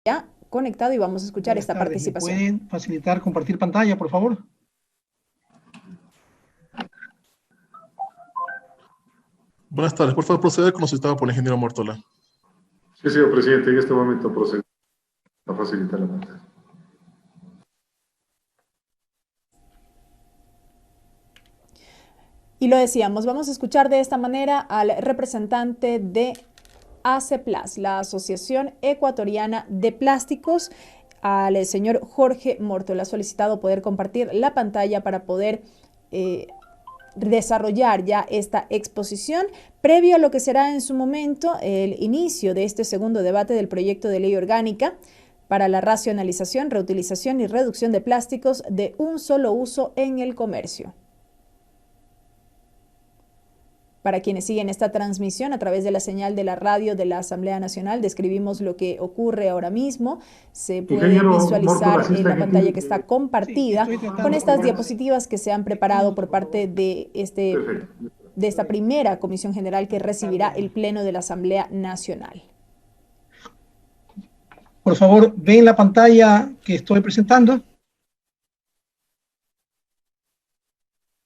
ya conectado y vamos a escuchar Buenas esta tardes. ¿Me participación. pueden facilitar compartir pantalla, por favor? Buenas tardes, por favor proceder como citado por el ingeniero Mortola. Sí, señor presidente, en este momento procedo a facilitar la pantalla. Y lo decíamos, vamos a escuchar de esta manera al representante de ACEPLAS, la Asociación Ecuatoriana de Plásticos, al señor Jorge Mortola. Ha solicitado poder compartir la pantalla para poder desarrollar ya esta exposición, previo a lo que será en su momento el inicio de este segundo debate del proyecto de ley orgánica para la racionalización, reutilización y reducción de plásticos de un solo uso en el comercio. Para quienes siguen esta transmisión a través de la señal de la radio de la Asamblea Nacional, describimos lo que ocurre ahora mismo. Se puede visualizar en la pantalla que está compartida con estas diapositivas que se han preparado por parte de esta primera Comisión General que recibirá el Pleno de la Asamblea Nacional. Por favor, ¿ven la pantalla que estoy presentando?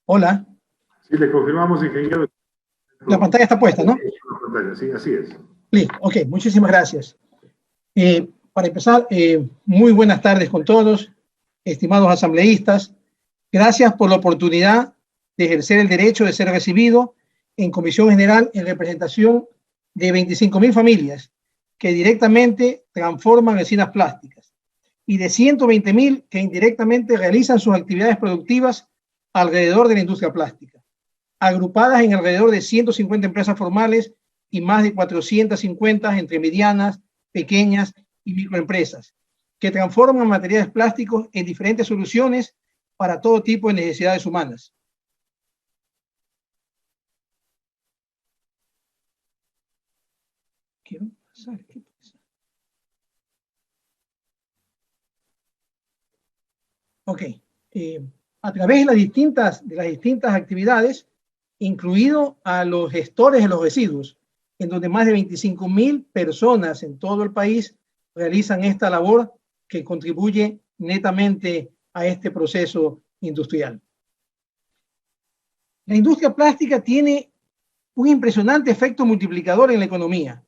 Hola. Sí, le confirmamos, ingeniero. La pantalla está puesta, ¿no? Sí, así es. Sí, ok, muchísimas gracias. Para empezar, muy buenas tardes con todos, estimados asambleístas. Gracias por la oportunidad de ejercer el derecho de ser recibido en Comisión General en representación de 25.000 familias que directamente transforman resinas plásticas y de 120.000 que indirectamente realizan sus actividades productivas alrededor de la industria plástica, agrupadas en alrededor de 150 empresas formales y más de 450 entre medianas, pequeñas y microempresas, que transforman materiales plásticos en diferentes soluciones para todo tipo de necesidades humanas. Quiero pasar, ¿qué pasa? Ok, a través de las distintas actividades, incluido a los gestores de los residuos, en donde más de 25.000 personas en todo el país realizan esta labor que contribuye netamente a este proceso industrial. La industria plástica tiene un impresionante efecto multiplicador en la economía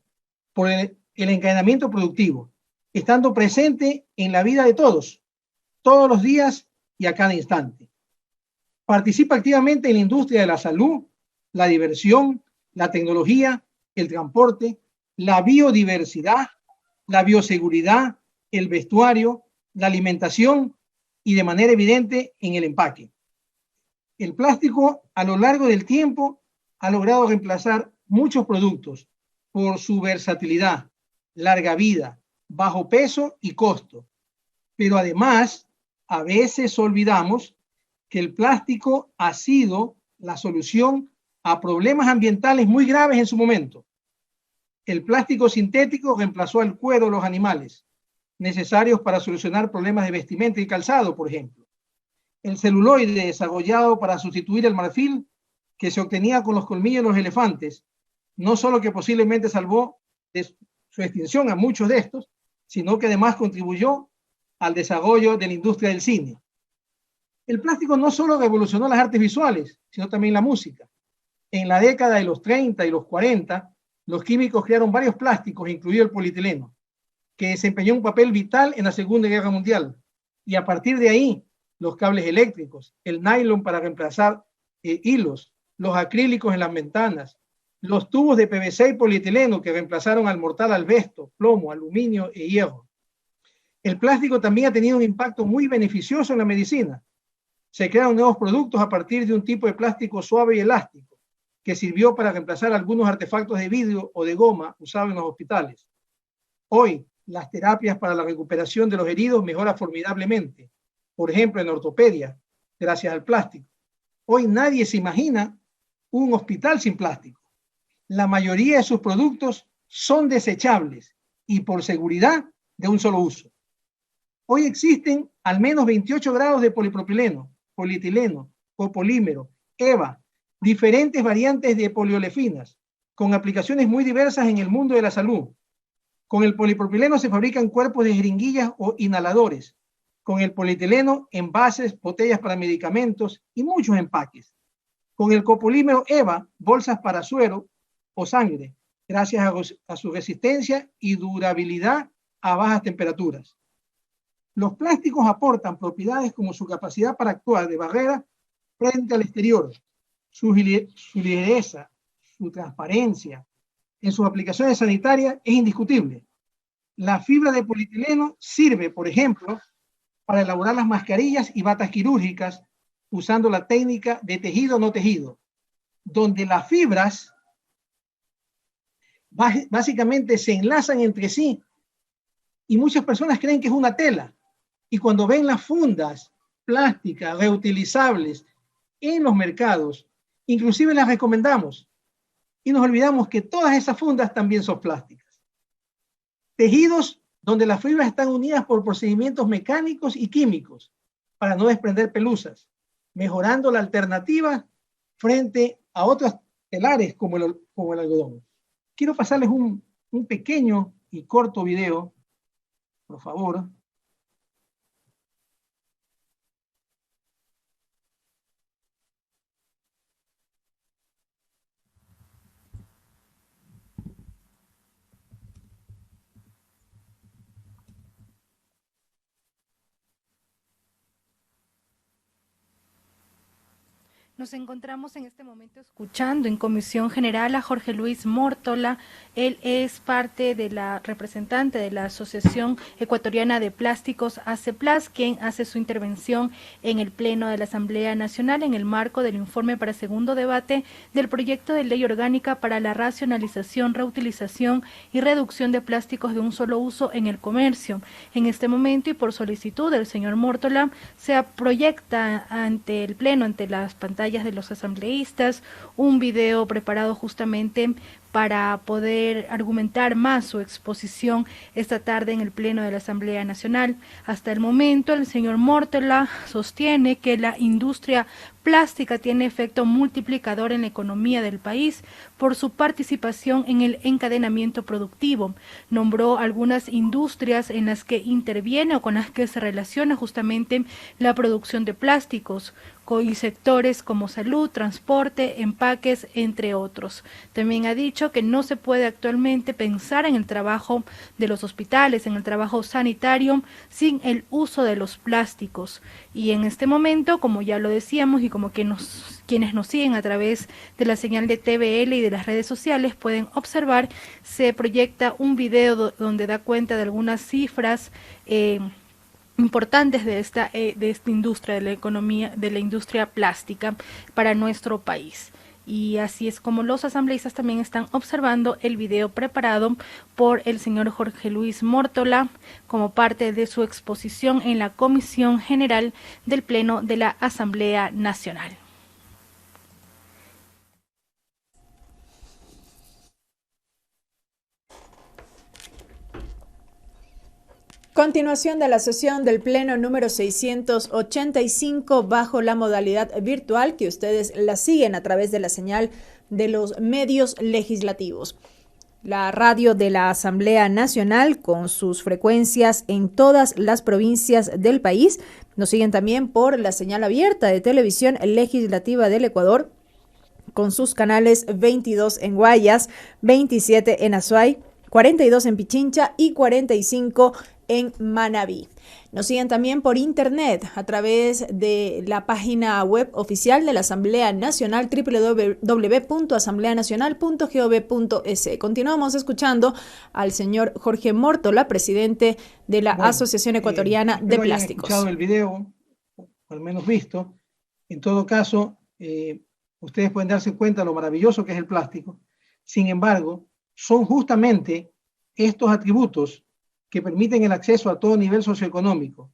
por el encadenamiento productivo, estando presente en la vida de todos los días y a cada instante. Participa activamente en la industria de la salud, la diversión, la tecnología, el transporte, la biodiversidad, la bioseguridad, el vestuario, la alimentación y de manera evidente en el empaque. El plástico a lo largo del tiempo ha logrado reemplazar muchos productos por su versatilidad, larga vida, bajo peso y costo. Pero además, a veces olvidamos que el plástico ha sido la solución a problemas ambientales muy graves en su momento. El plástico sintético reemplazó al cuero de los animales, necesarios para solucionar problemas de vestimenta y calzado, por ejemplo. El celuloide desarrollado para sustituir el marfil que se obtenía con los colmillos de los elefantes, no solo que posiblemente salvó de su extinción a muchos de estos, sino que además contribuyó al desarrollo de la industria del cine. El plástico no solo revolucionó las artes visuales, sino también la música. En la década de los 30 y los 40, los químicos crearon varios plásticos, incluido el polietileno, que desempeñó un papel vital en la Segunda Guerra Mundial. Y a partir de ahí, los cables eléctricos, el nylon para reemplazar hilos, los acrílicos en las ventanas, los tubos de PVC y polietileno que reemplazaron al mortal asbesto, plomo, aluminio e hierro. El plástico también ha tenido un impacto muy beneficioso en la medicina. Se crearon nuevos productos a partir de un tipo de plástico suave y elástico, que sirvió para reemplazar algunos artefactos de vidrio o de goma usados en los hospitales. Hoy, las terapias para la recuperación de los heridos mejoran formidablemente, por ejemplo, en ortopedia, gracias al plástico. Hoy nadie se imagina un hospital sin plástico. La mayoría de sus productos son desechables y por seguridad de un solo uso. Hoy existen al menos 28 grados de polipropileno, polietileno, copolímero, EVA, diferentes variantes de poliolefinas, con aplicaciones muy diversas en el mundo de la salud, Con el polipropileno se fabrican cuerpos de jeringuillas o inhaladores. Con el polietileno, envases, botellas para medicamentos y muchos empaques. Con el copolímero EVA, bolsas para suero o sangre, gracias a su resistencia y durabilidad a bajas temperaturas. Los plásticos aportan propiedades como su capacidad para actuar de barrera frente al exterior, su ligereza, su transparencia. En sus aplicaciones sanitarias es indiscutible. La fibra de polietileno sirve, por ejemplo, para elaborar las mascarillas y batas quirúrgicas usando la técnica de tejido no tejido, donde las fibras básicamente se enlazan entre sí y muchas personas creen que es una tela. Y cuando ven las fundas plásticas reutilizables en los mercados, inclusive las recomendamos y nos olvidamos que todas esas fundas también son plásticas. Tejidos donde las fibras están unidas por procedimientos mecánicos y químicos para no desprender pelusas, mejorando la alternativa frente a otros telares como el algodón. Quiero pasarles un pequeño y corto video, por favor. Nos encontramos en este momento escuchando en Comisión General a Jorge Luis Mórtola. Él es parte de la representante de la Asociación Ecuatoriana de Plásticos, ACEPLAS, quien hace su intervención en el Pleno de la Asamblea Nacional en el marco del informe para segundo debate del proyecto de ley orgánica para la racionalización, reutilización y reducción de plásticos de un solo uso en el comercio. En este momento y por solicitud del señor Mórtola se proyecta ante el Pleno, ante las pantallas de los asambleístas, un video preparado justamente para poder argumentar más su exposición esta tarde en el Pleno de la Asamblea Nacional. Hasta el momento, el señor Mórtola sostiene que la industria plástica tiene efecto multiplicador en la economía del país por su participación en el encadenamiento productivo. Nombró algunas industrias en las que interviene o con las que se relaciona justamente la producción de plásticos, y sectores como salud, transporte, empaques, entre otros. También ha dicho que no se puede actualmente pensar en el trabajo de los hospitales, en el trabajo sanitario, sin el uso de los plásticos. Y en este momento, como ya lo decíamos y como que quienes nos siguen a través de la señal de TVL y de las redes sociales pueden observar, se proyecta un video donde da cuenta de algunas cifras importantes de esta industria, de la economía, de la industria plástica para nuestro país. Y así es como los asambleístas también están observando el video preparado por el señor Jorge Luis Mórtola como parte de su exposición en la Comisión General del Pleno de la Asamblea Nacional. Continuación de la sesión del Pleno número 685 bajo la modalidad virtual que ustedes la siguen a través de la señal de los medios legislativos. La radio de la Asamblea Nacional con sus frecuencias en todas las provincias del país. Nos siguen también por la señal abierta de televisión legislativa del Ecuador con sus canales 22 en Guayas, 27 en Azuay, 42 en Pichincha y 45 en Manabí. Nos siguen también por internet a través de la página web oficial de la Asamblea Nacional www.asambleanacional.gov.es. Continuamos escuchando al señor Jorge Mórtola, presidente de la Asociación Ecuatoriana de Plásticos. Escuchado el video, o al menos visto. En todo caso, ustedes pueden darse cuenta de lo maravilloso que es el plástico. Sin embargo, son justamente estos atributos que permiten el acceso a todo nivel socioeconómico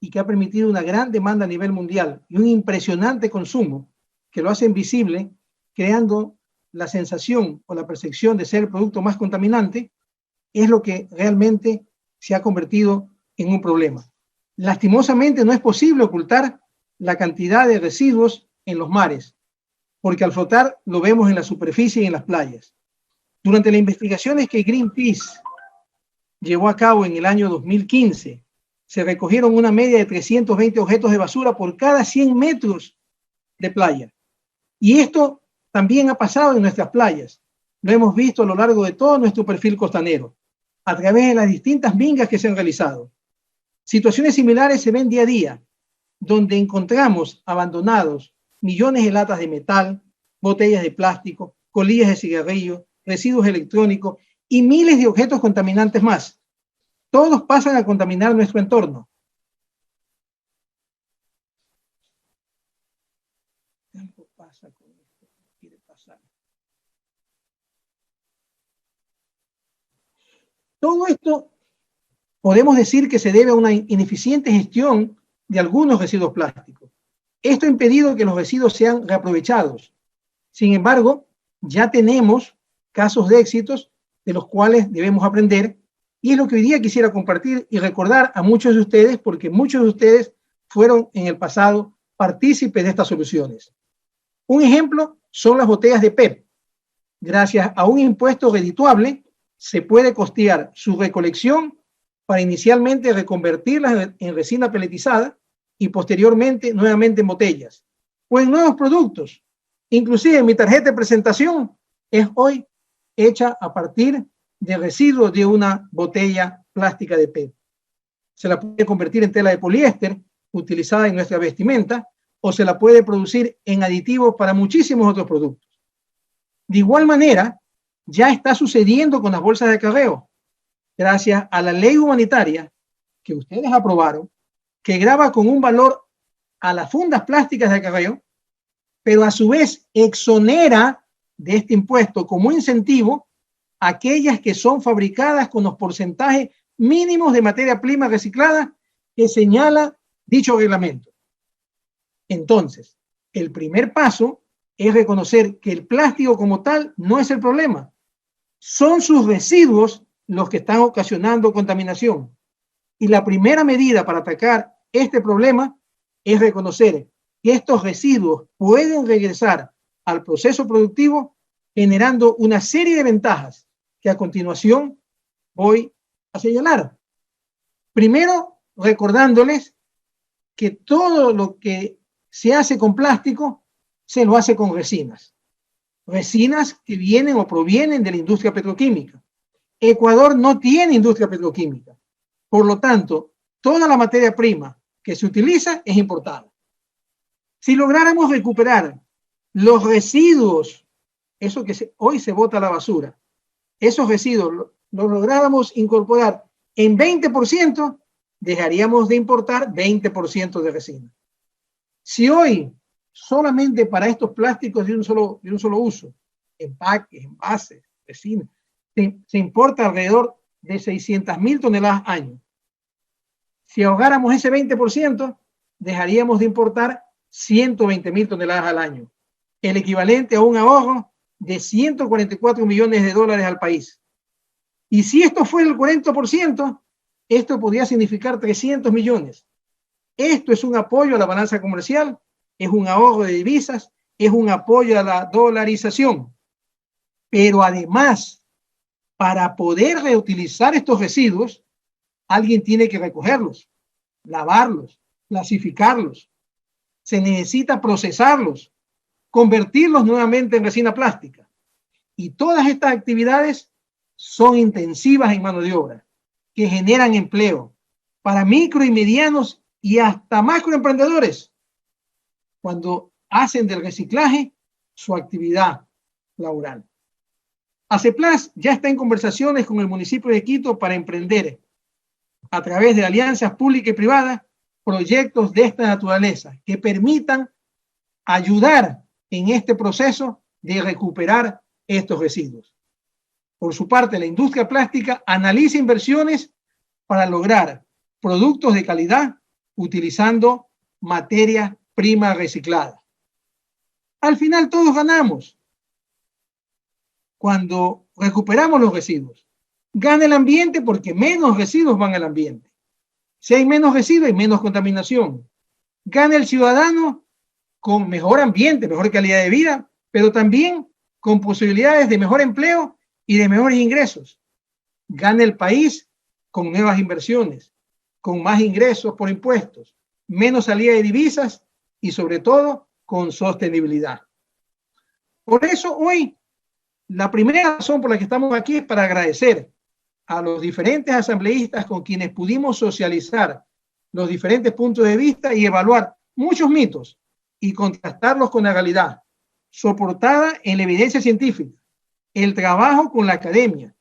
y que ha permitido una gran demanda a nivel mundial y un impresionante consumo que lo hacen visible, creando la sensación o la percepción de ser el producto más contaminante, es lo que realmente se ha convertido en un problema. Lastimosamente no es posible ocultar la cantidad de residuos en los mares, porque al flotar lo vemos en la superficie y en las playas. Durante las investigaciones que Greenpeace llevó a cabo en el año 2015. Se recogieron una media de 320 objetos de basura por cada 100 metros de playa. Y esto también ha pasado en nuestras playas. Lo hemos visto a lo largo de todo nuestro perfil costanero, a través de las distintas mingas que se han realizado. Situaciones similares se ven día a día, donde encontramos abandonados millones de latas de metal, botellas de plástico, colillas de cigarrillo, residuos electrónicos y miles de objetos contaminantes más. Todos pasan a contaminar nuestro entorno. Todo esto podemos decir que se debe a una ineficiente gestión de algunos residuos plásticos. Esto ha impedido que los residuos sean reaprovechados. Sin embargo, ya tenemos casos de éxitos de los cuales debemos aprender, y es lo que hoy día quisiera compartir y recordar a muchos de ustedes, porque muchos de ustedes fueron en el pasado partícipes de estas soluciones. Un ejemplo son las botellas de PET. Gracias a un impuesto redituable, se puede costear su recolección para inicialmente reconvertirlas en resina peletizada y posteriormente nuevamente en botellas o en nuevos productos. Inclusive mi tarjeta de presentación es hoy hecha a partir de residuos de una botella plástica de PET. Se la puede convertir en tela de poliéster utilizada en nuestra vestimenta o se la puede producir en aditivos para muchísimos otros productos. De igual manera, ya está sucediendo con las bolsas de acarreo, gracias a la ley humanitaria que ustedes aprobaron, que grava con un valor a las fundas plásticas de acarreo, pero a su vez exonera de este impuesto como incentivo a aquellas que son fabricadas con los porcentajes mínimos de materia prima reciclada que señala dicho reglamento. Entonces, el primer paso es reconocer que el plástico como tal no es el problema. Son sus residuos los que están ocasionando contaminación. Y la primera medida para atacar este problema es reconocer que estos residuos pueden regresar al proceso productivo generando una serie de ventajas que a continuación voy a señalar. Primero, recordándoles que todo lo que se hace con plástico se lo hace con resinas. Resinas que vienen o provienen de la industria petroquímica. Ecuador no tiene industria petroquímica. Por lo tanto, toda la materia prima que se utiliza es importada. Si lográramos recuperar los residuos, eso que hoy se bota a la basura, esos residuos los lográramos incorporar en 20%, dejaríamos de importar 20% de resina. Si hoy solamente para estos plásticos de un solo uso, empaques, envases, resina, se importa alrededor de 600.000 toneladas año. Si ahogáramos ese 20%, dejaríamos de importar 120.000 toneladas al año, el equivalente a un ahorro de 144 millones de dólares al país. Y si esto fuera el 40%, esto podría significar 300 millones. Esto es un apoyo a la balanza comercial, es un ahorro de divisas, es un apoyo a la dolarización. Pero además, para poder reutilizar estos residuos, alguien tiene que recogerlos, lavarlos, clasificarlos. Se necesita procesarlos, convertirlos nuevamente en resina plástica. Y todas estas actividades son intensivas en mano de obra, que generan empleo para micro y medianos y hasta macroemprendedores, cuando hacen del reciclaje su actividad laboral. ACEPLAS ya está en conversaciones con el municipio de Quito para emprender, a través de alianzas públicas y privadas, proyectos de esta naturaleza que permitan ayudar en este proceso de recuperar estos residuos. Por su parte, la industria plástica analiza inversiones para lograr productos de calidad utilizando materia prima reciclada. Al final todos ganamos cuando recuperamos los residuos. Gana el ambiente porque menos residuos van al ambiente. Si hay menos residuos, hay menos contaminación. Gana el ciudadano con mejor ambiente, mejor calidad de vida, pero también con posibilidades de mejor empleo y de mejores ingresos. Gana el país con nuevas inversiones, con más ingresos por impuestos, menos salida de divisas y sobre todo con sostenibilidad. Por eso hoy la primera razón por la que estamos aquí es para agradecer a los diferentes asambleístas con quienes pudimos socializar los diferentes puntos de vista y evaluar muchos mitos y contrastarlos con la realidad, soportada en la evidencia científica, el trabajo con la academia,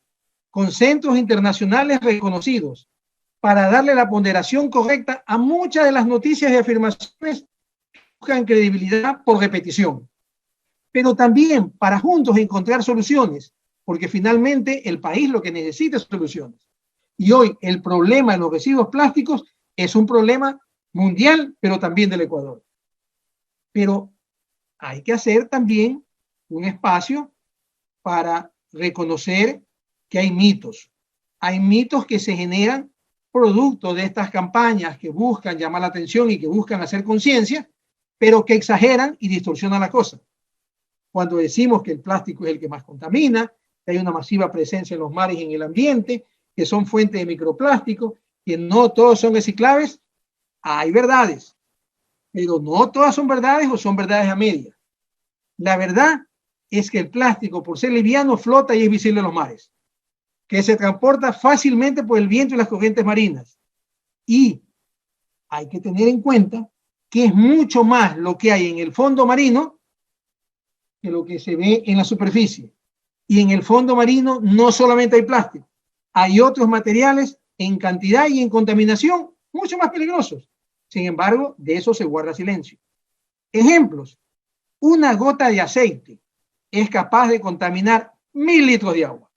con centros internacionales reconocidos, para darle la ponderación correcta a muchas de las noticias y afirmaciones que buscan credibilidad por repetición, pero también para juntos encontrar soluciones, porque finalmente el país lo que necesita es soluciones. Y hoy el problema de los residuos plásticos es un problema mundial, pero también del Ecuador. Pero hay que hacer también un espacio para reconocer que hay mitos. Hay mitos que se generan producto de estas campañas que buscan llamar la atención y que buscan hacer conciencia, pero que exageran y distorsionan la cosa. Cuando decimos que el plástico es el que más contamina, que hay una masiva presencia en los mares y en el ambiente, que son fuentes de microplástico, que no todos son reciclables, hay verdades, pero no todas son verdades o son verdades a medias. La verdad es que el plástico, por ser liviano, flota y es visible en los mares, que se transporta fácilmente por el viento y las corrientes marinas. Y hay que tener en cuenta que es mucho más lo que hay en el fondo marino que lo que se ve en la superficie. Y en el fondo marino no solamente hay plástico, hay otros materiales en cantidad y en contaminación mucho más peligrosos. Sin embargo, de eso se guarda silencio. Ejemplos: una gota de aceite es capaz de contaminar 1000 litros de agua.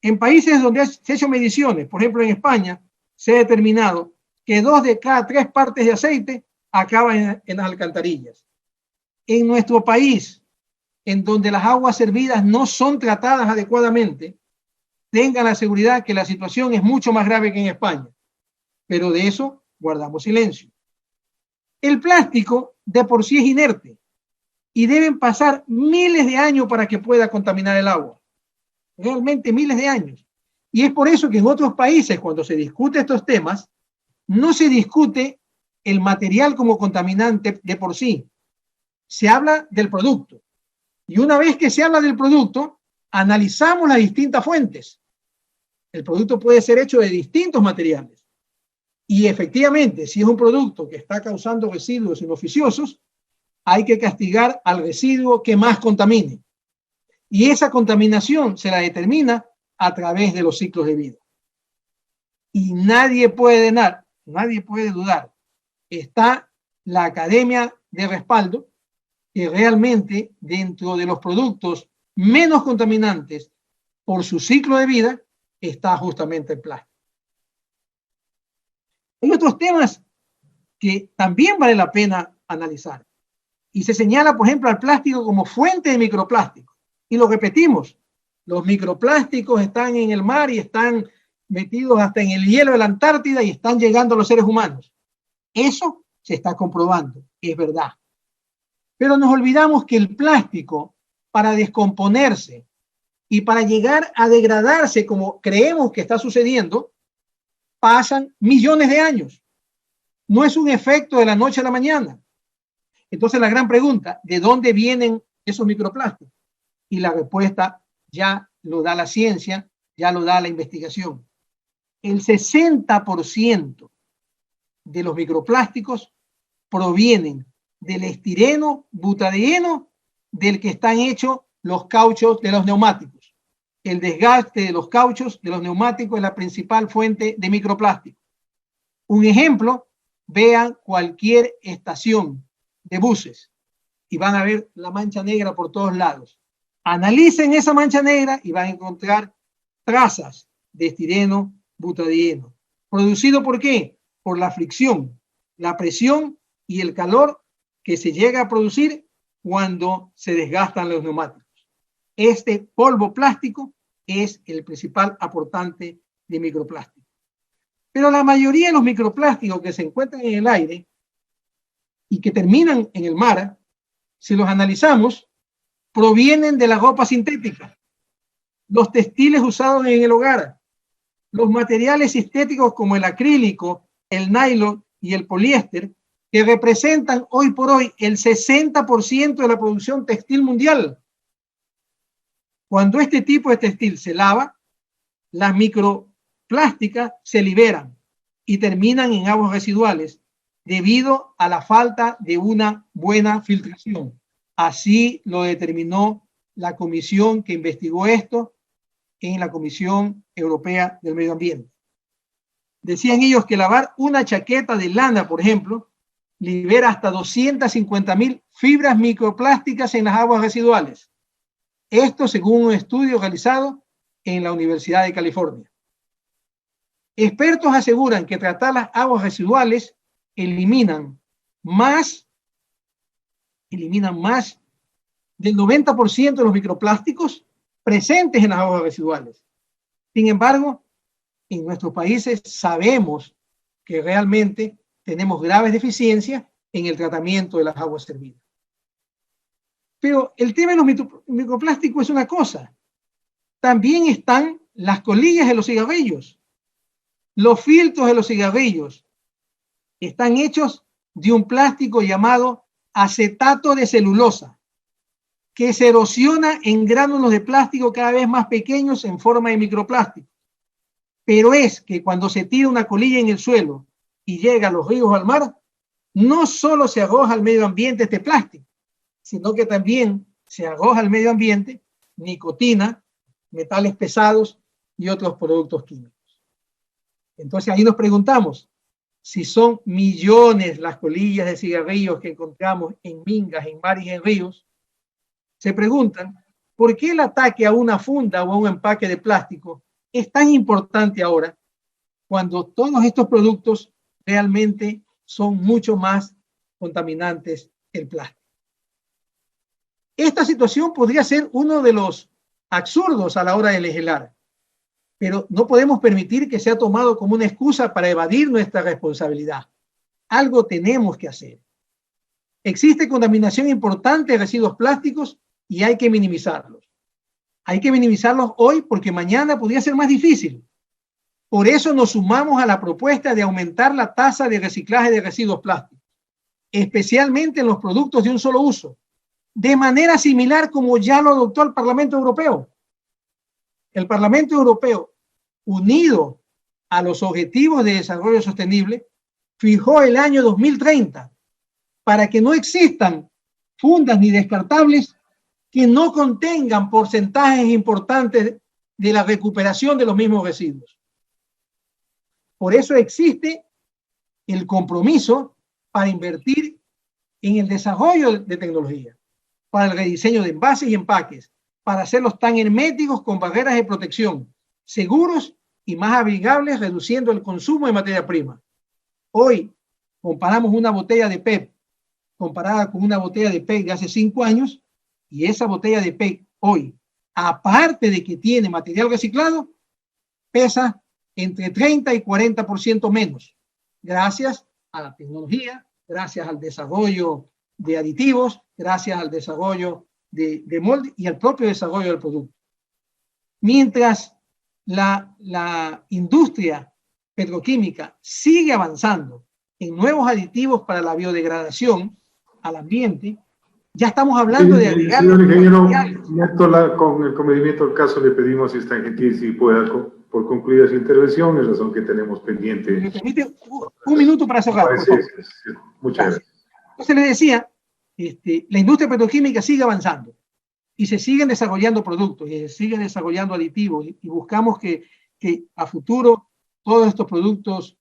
En países donde se han hecho mediciones, por ejemplo en España, se ha determinado que 2 de cada 3 partes de aceite acaban en las alcantarillas. En nuestro país, en donde las aguas servidas no son tratadas adecuadamente, tengan la seguridad que la situación es mucho más grave que en España. Pero de eso guardamos silencio. El plástico de por sí es inerte y deben pasar miles de años para que pueda contaminar el agua. Realmente miles de años. Y es por eso que en otros países, cuando se discute estos temas, no se discute el material como contaminante de por sí. Se habla del producto. Y una vez que se habla del producto, analizamos las distintas fuentes. El producto puede ser hecho de distintos materiales. Y efectivamente, si es un producto que está causando residuos inoficiosos, hay que castigar al residuo que más contamine. Y esa contaminación se la determina a través de los ciclos de vida. Y nadie puede dudar. Está la academia de respaldo, que realmente dentro de los productos menos contaminantes por su ciclo de vida está justamente el plástico. Hay otros temas que también vale la pena analizar. Y se señala, por ejemplo, al plástico como fuente de microplásticos. Y lo repetimos, los microplásticos están en el mar y están metidos hasta en el hielo de la Antártida y están llegando a los seres humanos. Eso se está comprobando, es verdad. Pero nos olvidamos que el plástico, para descomponerse y para llegar a degradarse como creemos que está sucediendo, pasan millones de años. No es un efecto de la noche a la mañana. Entonces la gran pregunta, ¿de dónde vienen esos microplásticos? Y la respuesta ya lo da la ciencia, ya lo da la investigación. El 60% de los microplásticos provienen del estireno, butadieno, del que están hechos los cauchos de los neumáticos. El desgaste de los cauchos de los neumáticos es la principal fuente de microplástico. Un ejemplo, vean cualquier estación de buses y van a ver la mancha negra por todos lados. Analicen esa mancha negra y van a encontrar trazas de estireno, butadieno. ¿Producido por qué? Por la fricción, la presión y el calor que se llega a producir cuando se desgastan los neumáticos. Este polvo plástico es el principal aportante de microplástico. Pero la mayoría de los microplásticos que se encuentran en el aire y que terminan en el mar, si los analizamos, provienen de la ropa sintética, los textiles usados en el hogar, los materiales sintéticos como el acrílico, el nylon y el poliéster, que representan hoy por hoy el 60% de la producción textil mundial. Cuando este tipo de textil se lava, las microplásticas se liberan y terminan en aguas residuales debido a la falta de una buena filtración. Así lo determinó la comisión que investigó esto en la Comisión Europea del Medio Ambiente. Decían ellos que lavar una chaqueta de lana, por ejemplo, libera hasta 250.000 fibras microplásticas en las aguas residuales. Esto según un estudio realizado en la Universidad de California. Expertos aseguran que tratar las aguas residuales eliminan más del 90% de los microplásticos presentes en las aguas residuales. Sin embargo, en nuestros países sabemos que realmente tenemos graves deficiencias en el tratamiento de las aguas servidas. Pero el tema de los microplásticos es una cosa. También están las colillas de los cigarrillos. Los filtros de los cigarrillos están hechos de un plástico llamado acetato de celulosa, que se erosiona en gránulos de plástico cada vez más pequeños en forma de microplástico. Pero es que cuando se tira una colilla en el suelo y llega a los ríos o al mar, no solo se arroja al medio ambiente este plástico, sino que también se arroja al medio ambiente nicotina, metales pesados y otros productos químicos. Entonces ahí nos preguntamos, si son millones las colillas de cigarrillos que encontramos en mingas, en mares y en ríos, se preguntan, ¿por qué el ataque a una funda o a un empaque de plástico es tan importante ahora, cuando todos estos productos realmente son mucho más contaminantes que el plástico? Esta situación podría ser uno de los absurdos a la hora de legislar, pero no podemos permitir que sea tomado como una excusa para evadir nuestra responsabilidad. Algo tenemos que hacer. Existe contaminación importante de residuos plásticos y hay que minimizarlos. Hay que minimizarlos hoy porque mañana podría ser más difícil. Por eso nos sumamos a la propuesta de aumentar la tasa de reciclaje de residuos plásticos, especialmente en los productos de un solo uso, de manera similar como ya lo adoptó el Parlamento Europeo. El Parlamento Europeo, unido a los Objetivos de Desarrollo Sostenible, fijó el año 2030 para que no existan fundas ni descartables que no contengan porcentajes importantes de la recuperación de los mismos residuos. Por eso existe el compromiso para invertir en el desarrollo de tecnología, para el rediseño de envases y empaques, para hacerlos tan herméticos con barreras de protección, seguros y más amigables, reduciendo el consumo de materia prima. Hoy comparamos una botella de PET comparada con una botella de PET de hace 5 años, y esa botella de PET hoy, aparte de que tiene material reciclado, pesa entre 30 y 40% menos, gracias a la tecnología, gracias al desarrollo de aditivos, gracias al desarrollo de molde y al propio desarrollo del producto. Mientras la industria petroquímica sigue avanzando en nuevos aditivos para la biodegradación al ambiente, ya estamos hablando de agregar... Señor ingeniero Mórtola, con el comedimiento del caso le pedimos si es tan gentil si pueda, por concluida su intervención, en razón que tenemos pendiente. ¿Me permite un minuto para cerrar? Sí, muchas gracias. Entonces le decía, la industria petroquímica sigue avanzando y se siguen desarrollando productos y se siguen desarrollando aditivos y buscamos que a futuro todos estos productos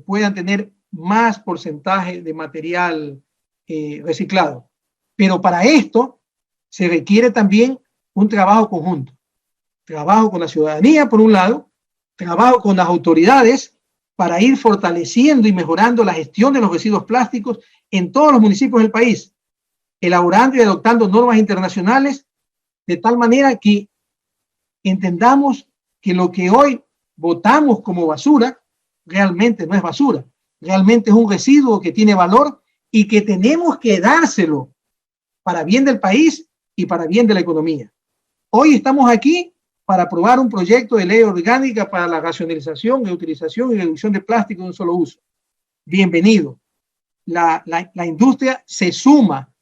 puedan tener más porcentaje de material reciclado. Pero para esto se requiere también un trabajo conjunto. Trabajo con la ciudadanía, por un lado, trabajo con las autoridades para ir fortaleciendo y mejorando la gestión de los residuos plásticos en todos los municipios del país, elaborando y adoptando normas internacionales de tal manera que entendamos que lo que hoy votamos como basura realmente no es basura, realmente es un residuo que tiene valor y que tenemos que dárselo para bien del país y para bien de la economía. Hoy estamos aquí para aprobar un proyecto de ley orgánica para la racionalización, utilización y reducción de plástico de un solo uso. Bienvenido. La industria se suma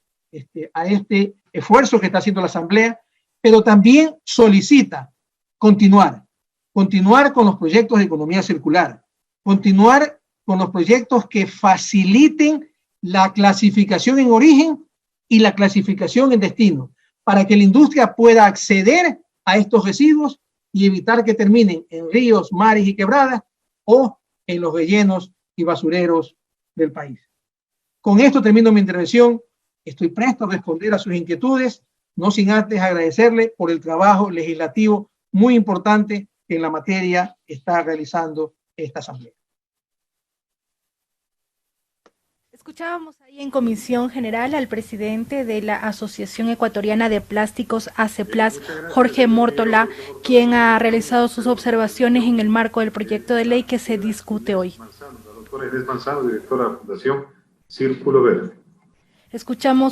a este esfuerzo que está haciendo la Asamblea, pero también solicita continuar con los proyectos de economía circular, continuar con los proyectos que faciliten la clasificación en origen y la clasificación en destino, para que la industria pueda acceder a estos residuos y evitar que terminen en ríos, mares y quebradas o en los rellenos y basureros del país. Con esto termino mi intervención. Estoy presto a responder a sus inquietudes, no sin antes agradecerle por el trabajo legislativo muy importante que en la materia está realizando esta Asamblea. Escuchábamos ahí en Comisión General al presidente de la Asociación Ecuatoriana de Plásticos, ACEPLAS, Jorge Mórtola, quien ha realizado sus observaciones en el marco del proyecto de ley que se discute hoy. La doctora Inés Manzano, directora de la Fundación Círculo Verde. Escuchamos